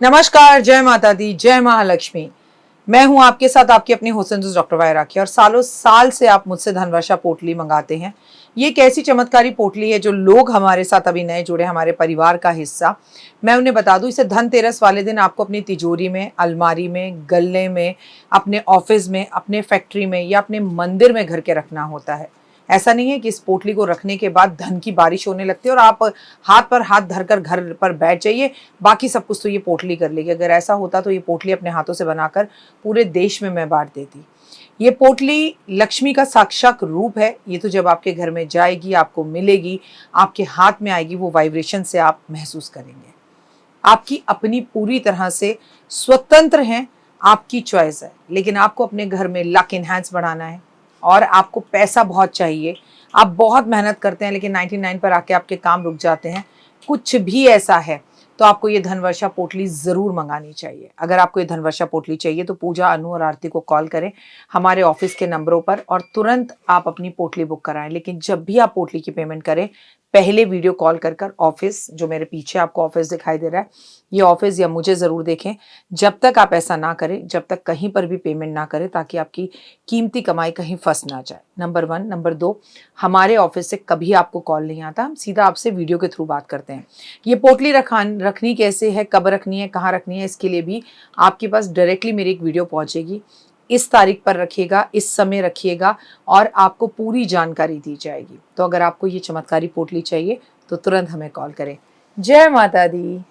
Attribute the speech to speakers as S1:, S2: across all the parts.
S1: नमस्कार, जय माता दी, जय महालक्ष्मी। मैं हूं आपके साथ आपकी अपनी हुसैन दोस्त डॉक्टर वाय राखी। और सालों साल से आप मुझसे धनवर्षा पोटली मंगाते हैं। ये एक ऐसी चमत्कारी पोटली है जो लोग हमारे साथ अभी नए जुड़े, हमारे परिवार का हिस्सा। मैं उन्हें बता दूं, इसे धनतेरस वाले दिन आपको अपनी तिजोरी में, अलमारी में, गल्ले में, अपने ऑफिस में, अपने फैक्ट्री में या अपने मंदिर में घर के रखना होता है। ऐसा नहीं है कि इस पोटली को रखने के बाद धन की बारिश होने लगती है और आप हाथ पर हाथ धरकर घर पर बैठ जाइए, बाकी सब कुछ तो ये पोटली कर लेगी। अगर ऐसा होता तो ये पोटली अपने हाथों से बनाकर पूरे देश में मैं बांट देती। ये पोटली लक्ष्मी का साक्षात रूप है। ये तो जब आपके घर में जाएगी, आपको मिलेगी, आपके हाथ में आएगी, वो वाइब्रेशन से आप महसूस करेंगे। आपकी अपनी पूरी तरह से स्वतंत्र हैं, आपकी चॉइस है। लेकिन आपको अपने घर में लक इनहैंस बढ़ाना है और आपको पैसा बहुत चाहिए। आप बहुत मेहनत करते हैं लेकिन 99 पर आके आपके काम रुक जाते हैं। कुछ भी ऐसा है तो आपको ये धनवर्षा पोटली ज़रूर मंगानी चाहिए। अगर आपको ये धनवर्षा पोटली चाहिए तो पूजा, अनु और आरती को कॉल करें हमारे ऑफिस के नंबरों पर और तुरंत आप अपनी पोटली बुक कराएं। लेकिन जब भी आप पोटली की पेमेंट करें, पहले वीडियो कॉल कर ऑफिस, जो मेरे पीछे आपको ऑफिस दिखाई दे रहा है, ये ऑफिस या मुझे ज़रूर देखें। जब तक आप ऐसा ना करें, जब तक कहीं पर भी पेमेंट ना करें, ताकि आपकी कीमती कमाई कहीं फंस ना जाए। नंबर 1। नंबर 2, हमारे ऑफिस से कभी आपको कॉल नहीं आता, हम सीधा आपसे वीडियो के थ्रू बात करते हैं। ये पोटली रखनी कैसे है, कब रखनी है, कहाँ रखनी है, इसके लिए भी आपके पास डायरेक्टली मेरी एक वीडियो पहुँचेगी। इस तारीख पर रखिएगा, इस समय रखिएगा और आपको पूरी जानकारी दी जाएगी। तो अगर आपको ये चमत्कारी पोटली चाहिए तो तुरंत हमें कॉल करें। जय माता दी।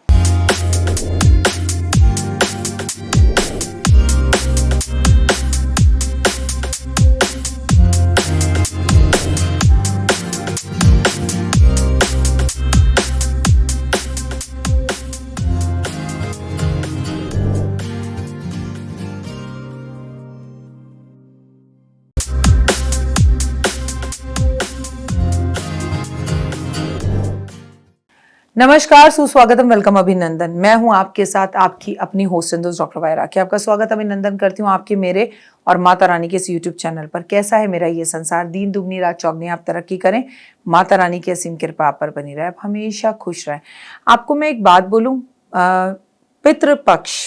S1: नमस्कार, सुस्वागतम, वेलकम, अभिनंदन। मैं हूं आपके साथ आपकी अपनी हुसैन दोस्त डॉक्टर वाय राखी। आपका स्वागत, अभिनंदन करती हूं आपके, मेरे और माता रानी के इस यूट्यूब चैनल पर। कैसा है मेरा ये संसार? दिन दुगनी रात चौगनी, आप तरक्की करें, माता रानी की असीम कृपा आप पर बनी रहे, आप हमेशा खुश रहें। आपको मैं एक बात बोलूं, पितृपक्ष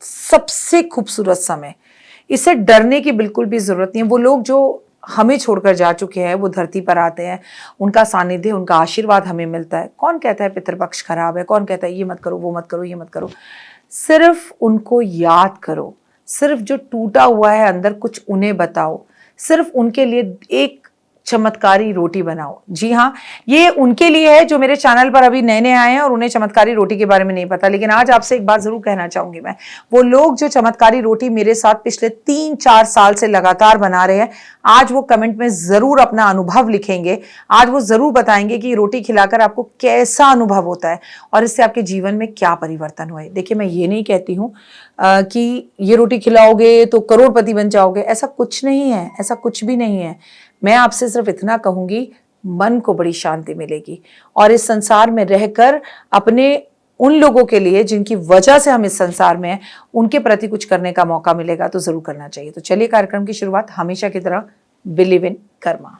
S1: सबसे खूबसूरत समय, इससे डरने की बिल्कुल भी जरूरत नहीं है। वो लोग जो हमें छोड़कर जा चुके हैं, वो धरती पर आते हैं, उनका सानिध्य, उनका आशीर्वाद हमें मिलता है। कौन कहता है पितृपक्ष खराब है? कौन कहता है ये मत करो, वो मत करो, ये मत करो? सिर्फ उनको याद करो, सिर्फ जो टूटा हुआ है अंदर कुछ उन्हें बताओ, सिर्फ उनके लिए एक चमत्कारी रोटी बनाओ। जी हाँ, ये उनके लिए है जो मेरे चैनल पर अभी नए नए आए हैं और उन्हें चमत्कारी रोटी के बारे में नहीं पता। लेकिन आज आपसे एक बात जरूर कहना चाहूंगी मैं, वो लोग जो चमत्कारी रोटी मेरे साथ पिछले 3-4 साल से लगातार बना रहे हैं, आज वो कमेंट में जरूर अपना अनुभव लिखेंगे। आज वो जरूर बताएंगे कि रोटी खिलाकर आपको कैसा अनुभव होता है और इससे आपके जीवन में क्या परिवर्तन हुए। देखिए, मैं ये नहीं कहती हूँ कि ये रोटी खिलाओगे तो करोड़पति बन जाओगे, ऐसा कुछ नहीं है, ऐसा कुछ भी नहीं है। मैं आपसे सिर्फ इतना कहूंगी, मन को बड़ी शांति मिलेगी और इस संसार में रहकर अपने उन लोगों के लिए जिनकी वजह से हम इस संसार में हैं, उनके प्रति कुछ करने का मौका मिलेगा तो जरूर करना चाहिए। तो चलिए कार्यक्रम की शुरुआत हमेशा की तरह बिलीव इन कर्मा।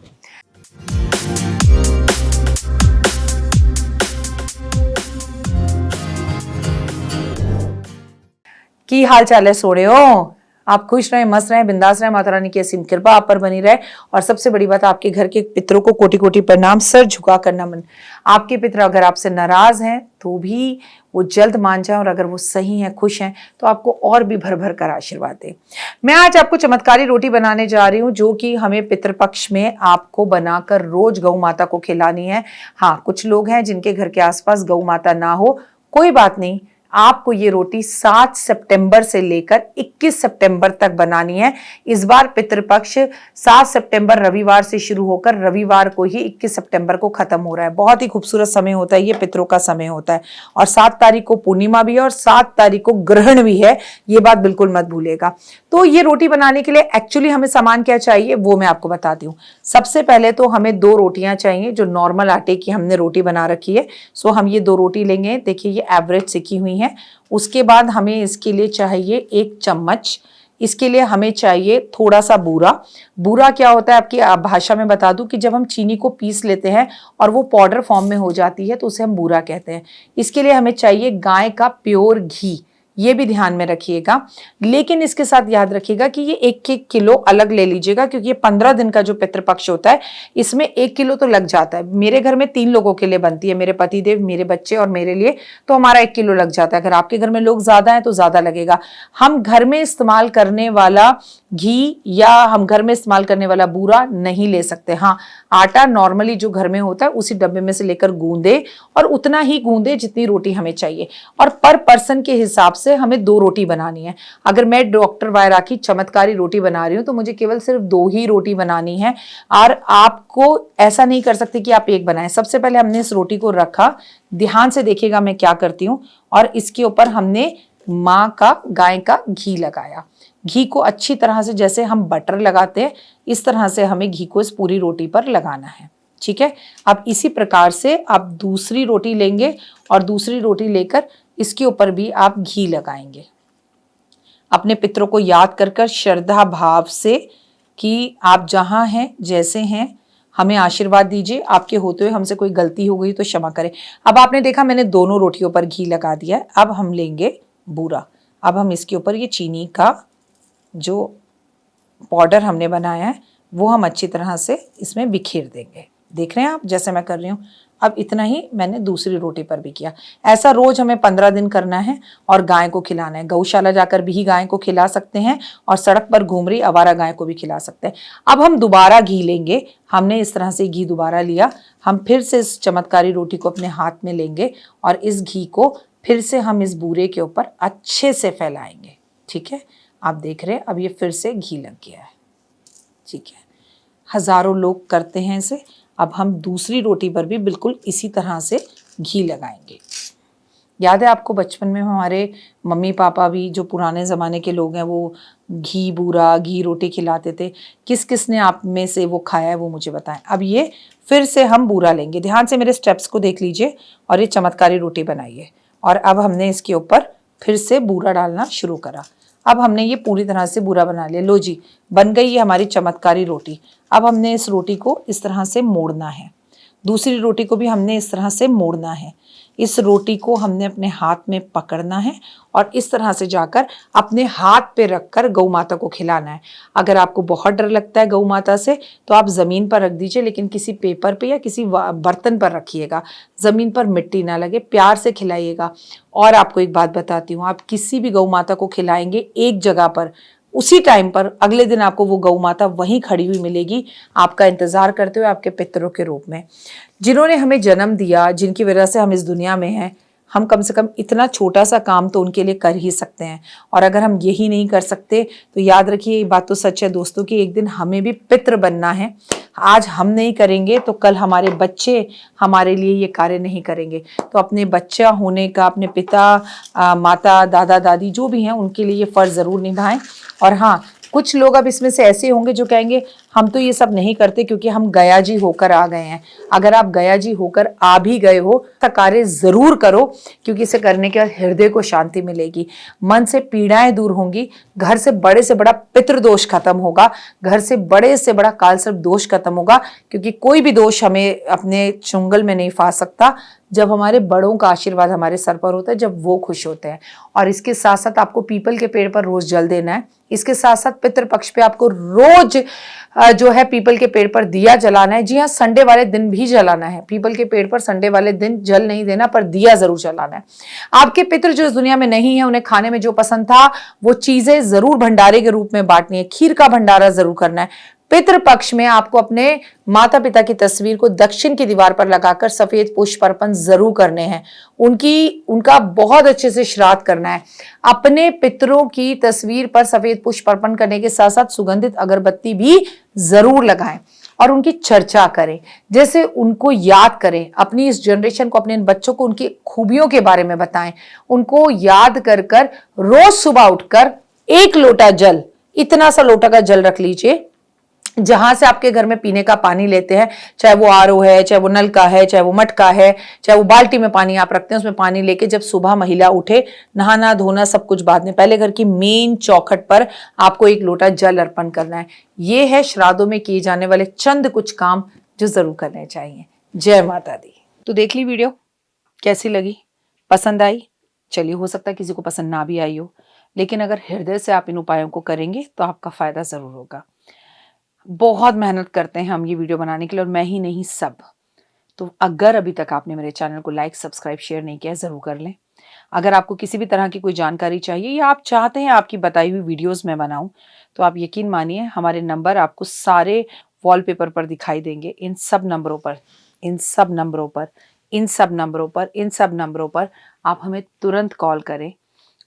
S1: की हाल चाल है सोड़े? आप खुश रहें, मस्त रहें, बिंदास रहें, माता रानी की असीम कृपा आप पर बनी रहे। और सबसे बड़ी बात, आपके घर के पितरों को कोटि कोटि प्रणाम, सर झुका कर नमन। आपके पितर अगर आपसे नाराज हैं तो भी वो जल्द मान जाए, और अगर वो सही हैं, खुश हैं, तो आपको और भी भर भर कर आशीर्वाद दे। मैं आज आपको चमत्कारी रोटी बनाने जा रही हूँ जो कि हमें पितृपक्ष में आपको बनाकर रोज गौ माता को खिलानी है। हाँ, कुछ लोग हैं जिनके घर के आसपास गौ माता ना हो, कोई बात नहीं, आपको ये रोटी 7 सितंबर से लेकर 21 सितंबर तक बनानी है। इस बार पितृपक्ष 7 सितंबर रविवार से शुरू होकर रविवार को ही 21 सितंबर को खत्म हो रहा है। बहुत ही खूबसूरत समय होता है, ये पितरों का समय होता है। और 7 तारीख को पूर्णिमा भी है और 7 तारीख को ग्रहण भी है, ये बात बिल्कुल मत भूलिएगा। तो ये रोटी बनाने के लिए एक्चुअली हमें सामान क्या चाहिए वो मैं आपको बताती हूँ। सबसे पहले तो हमें 2 रोटियां चाहिए, जो नॉर्मल आटे की हमने रोटी बना रखी है। सो हम ये 2 रोटी लेंगे। देखिए, ये एवरेज सिकी हुई है। उसके बाद हमें इसके लिए चाहिए 1 चम्मच इसके लिए हमें चाहिए थोड़ा सा बूरा। बूरा क्या होता है आपकी भाषा में बता दूं कि जब हम चीनी को पीस लेते हैं और वो पाउडर फॉर्म में हो जाती है तो उसे हम बूरा कहते हैं। इसके लिए हमें चाहिए गाय का प्योर घी, ये भी ध्यान में रखिएगा। लेकिन इसके साथ याद रखिएगा कि ये 1-1 किलो अलग ले लीजिएगा, क्योंकि ये 15 दिन का जो पितृपक्ष होता है इसमें 1 किलो तो लग जाता है। मेरे घर में 3 लोगों के लिए बनती है, मेरे पतिदेव, मेरे बच्चे और मेरे लिए, तो हमारा 1 किलो लग जाता है। अगर आपके घर में लोग ज्यादा हैं तो ज्यादा लगेगा। हम घर में इस्तेमाल करने वाला घी या हम घर में इस्तेमाल करने वाला बूरा नहीं ले सकते। हाँ, आटा नॉर्मली जो घर में होता है उसी डब्बे में से लेकर गूंदे, और उतना ही गूंदे जितनी रोटी हमें चाहिए, और पर पर्सन के हिसाब से हमें 2 रोटी बनानी है। अगर मैं डॉक्टर वायरा की चमत्कारी रोटी बना रही हूं तो मुझे केवल सिर्फ 2 ही रोटी बनानी है, और आपको ऐसा नहीं कर सकते कि आप 1 बनाएं। सबसे पहले हमने इस रोटी को रखा, ध्यान से देखिएगा मैं क्या करती हूं, और इसके ऊपर हमने माँ का, गाय का घी लगाया। घी को अच्छी तरह से, जैसे हम बटर लगाते हैं इस तरह से हमें घी को इस पूरी रोटी पर लगाना है। ठीक है, अब इसी प्रकार से आप दूसरी रोटी लेंगे और दूसरी रोटी लेकर इसके ऊपर भी आप घी लगाएंगे। अपने पितरों को याद कर कर श्रद्धा भाव से कि आप जहां हैं, जैसे हैं, हमें आशीर्वाद दीजिए। आपके होते हुए हमसे कोई गलती हो गई तो क्षमा करें। अब आपने देखा मैंने दोनों रोटियों पर घी लगा दिया है। अब हम लेंगे बूरा। अब हम इसके ऊपर ये चीनी का जो पाउडर हमने बनाया है वो हम अच्छी तरह से इसमें बिखेर देंगे। देख रहे हैं आप जैसे मैं कर रही हूँ। अब इतना ही मैंने दूसरी रोटी पर भी किया। ऐसा रोज हमें 15 दिन करना है और गाय को खिलाना है। गौशाला जाकर भी गाय को खिला सकते हैं और सड़क पर घूम रही आवारा गाय को भी खिला सकते हैं। अब हम दोबारा घी लेंगे। हमने इस तरह से घी दोबारा लिया। हम फिर से इस चमत्कारी रोटी को अपने हाथ में लेंगे और इस घी को फिर से हम इस बूरे के ऊपर अच्छे से फैलाएंगे। ठीक है, आप देख रहे हैं अब ये फिर से घी लग गया है। ठीक है, हजारों लोग करते हैं इसे। अब हम दूसरी रोटी पर भी बिल्कुल इसी तरह से घी लगाएंगे। याद है आपको बचपन में हमारे मम्मी पापा भी, जो पुराने ज़माने के लोग हैं, वो घी बूरा, घी रोटी खिलाते थे। किस किस ने आप में से वो खाया है वो मुझे बताएं। अब ये फिर से हम बूरा लेंगे। ध्यान से मेरे स्टेप्स को देख लीजिए और ये चमत्कारी रोटी बनाइए। और अब हमने इसके ऊपर फिर से बूरा डालना शुरू करा। अब हमने ये पूरी तरह से बूरा बना लिया। लो जी, बन गई ये हमारी चमत्कारी रोटी। अब हमने इस रोटी को इस तरह से मोड़ना है। दूसरी रोटी को भी हमने इस तरह से मोड़ना है। इस रोटी को हमने अपने हाथ में पकड़ना है और इस तरह से जाकर अपने हाथ पे रखकर गौ माता को खिलाना है। अगर आपको बहुत डर लगता है गौ माता से तो आप ज़मीन पर रख दीजिए, लेकिन किसी पेपर पे या किसी बर्तन पर रखिएगा। ज़मीन पर मिट्टी ना लगे, प्यार से खिलाइएगा। और आपको एक बात बताती हूँ, आप किसी भी गौ माता को खिलाएंगे एक जगह पर, उसी टाइम पर अगले दिन आपको वो गौ माता वहीं खड़ी हुई मिलेगी, आपका इंतजार करते हुए, आपके पितरों के रूप में, जिन्होंने हमें जन्म दिया, जिनकी वजह से हम इस दुनिया में हैं। हम कम से कम इतना छोटा सा काम तो उनके लिए कर ही सकते हैं। और अगर हम यही नहीं कर सकते तो याद रखिए, ये बात तो सच है दोस्तों कि एक दिन हमें भी पितृ बनना है। आज हम नहीं करेंगे तो कल हमारे बच्चे हमारे लिए ये कार्य नहीं करेंगे। तो अपने बच्चा होने का, अपने पिता, माता, दादा, दादी जो भी हैं उनके लिए ये फ़र्ज़ ज़रूर निभाएं। और हाँ, कुछ लोग अब इसमें से ऐसे होंगे जो कहेंगे हम तो ये सब नहीं करते क्योंकि हम गया जी होकर आ गए हैं। अगर आप गया जी होकर आ भी गए हो तो कार्य जरूर करो, क्योंकि इसे करने के बाद हृदय को शांति मिलेगी, मन से पीड़ाएं दूर होंगी, घर से बड़ा पितृदोष खत्म होगा, घर से बड़ा काल सर्प दोष खत्म होगा। क्योंकि कोई भी दोष हमें अपने चुंगल में नहीं फंस सकता जब हमारे बड़ों का आशीर्वाद हमारे सर पर होता है, जब वो खुश होते हैं। और इसके साथ साथ आपको पीपल के पेड़ पर रोज जल देना है। इसके साथ साथ पितृपक्ष पे आपको रोज जो है पीपल के पेड़ पर दिया जलाना है। जी हाँ, संडे वाले दिन भी जलाना है। पीपल के पेड़ पर संडे वाले दिन जल नहीं देना, पर दिया जरूर जलाना है। आपके पितृ जो इस दुनिया में नहीं है, उन्हें खाने में जो पसंद था वो चीजें जरूर भंडारे के रूप में बांटनी है। खीर का भंडारा जरूर करना है। पितृपक्ष में आपको अपने माता पिता की तस्वीर को दक्षिण की दीवार पर लगाकर सफेद पुष्प अर्पण जरूर करने हैं। उनका बहुत अच्छे से श्राद्ध करना है। अपने पितरों की तस्वीर पर सफेद पुष्प अर्पण करने के साथ साथ सुगंधित अगरबत्ती भी जरूर लगाएं और उनकी चर्चा करें, जैसे उनको याद करें। अपनी इस जनरेशन को, अपने इन बच्चों को उनकी खूबियों के बारे में बताएं। उनको याद कर कर रोज सुबह उठकर 1 लोटा जल, इतना सा लोटा का जल रख लीजिए, जहां से आपके घर में पीने का पानी लेते हैं, चाहे वो आरओ है, चाहे वो नल का है, चाहे वो मटका है, चाहे वो बाल्टी में पानी आप रखते हैं, उसमें पानी लेके जब सुबह महिला उठे, नहाना धोना सब कुछ बाद में, पहले घर की मेन चौखट पर आपको एक लोटा जल अर्पण करना है। ये है श्राद्धों में किए जाने वाले चंद कुछ काम जो जरूर करने चाहिए। जय माता दी। तो देख ली वीडियो, कैसी लगी, पसंद आई? चलिए, हो सकता है किसी को पसंद ना भी आई हो, लेकिन अगर हृदय से आप इन उपायों को करेंगे तो आपका फायदा जरूर होगा। बहुत मेहनत करते हैं हम ये वीडियो बनाने के लिए, और मैं ही नहीं, सब। तो अगर अभी तक आपने मेरे चैनल को लाइक, सब्सक्राइब, शेयर नहीं किया, जरूर कर लें। अगर आपको किसी भी तरह की कोई जानकारी चाहिए या आप चाहते हैं आपकी बताई हुई वीडियोस मैं बनाऊं, तो आप यकीन मानिए हमारे नंबर आपको सारे वॉलपेपर पर दिखाई देंगे। इन सब नंबरों पर, इन सब नंबरों पर, इन सब नंबरों पर, इन सब नंबरों पर आप हमें तुरंत कॉल करें,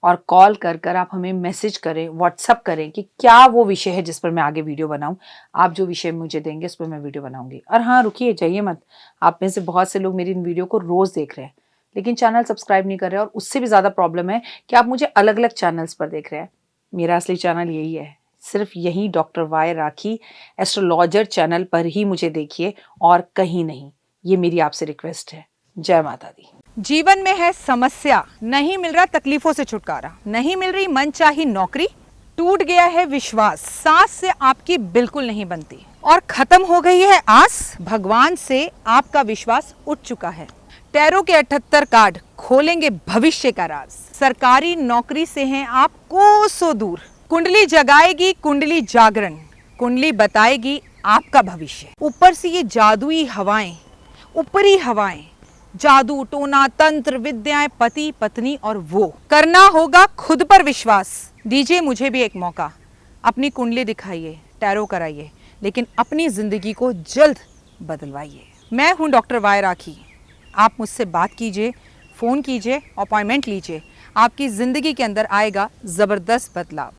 S1: और कॉल कर कर आप हमें मैसेज करें, व्हाट्सअप करें कि क्या वो विषय है जिस पर मैं आगे वीडियो बनाऊं। आप जो विषय मुझे देंगे उस पर मैं वीडियो बनाऊंगी। और हाँ, रुकिए, जाइए मत। आप में से बहुत से लोग मेरी इन वीडियो को रोज देख रहे हैं, लेकिन चैनल सब्सक्राइब नहीं कर रहे हैं, और उससे भी ज़्यादा प्रॉब्लम है कि आप मुझे अलग अलग चैनल्स पर देख रहे हैं। मेरा असली चैनल यही है, सिर्फ यही डॉक्टर वाई राखी एस्ट्रोलॉजर चैनल पर ही मुझे देखिए, और कहीं नहीं। ये मेरी आपसे रिक्वेस्ट है। जय माता दी।
S2: जीवन में है समस्या, नहीं मिल रहा तकलीफों से छुटकारा, नहीं मिल रही मनचाही नौकरी, टूट गया है विश्वास, सांस से आपकी बिल्कुल नहीं बनती, और खत्म हो गई है आस, भगवान से आपका विश्वास उठ चुका है। टैरो के 78 कार्ड खोलेंगे भविष्य का राज। सरकारी नौकरी से हैं आप कोसों दूर, कुंडली जगाएगी कुंडली जागरण, कुंडली बताएगी आपका भविष्य। ऊपर से ये जादुई हवाएं, ऊपरी हवाएं, जादू टोना तंत्र विद्याएं, पति पत्नी और वो, करना होगा खुद पर विश्वास। दीजिए मुझे भी एक मौका, अपनी कुंडली दिखाइए, टैरो कराइए, लेकिन अपनी जिंदगी को जल्द बदलवाइए। मैं हूं डॉक्टर वाई राखी। आप मुझसे बात कीजिए, फ़ोन कीजिए, अपॉइंटमेंट लीजिए, आपकी ज़िंदगी के अंदर आएगा ज़बरदस्त बदलाव।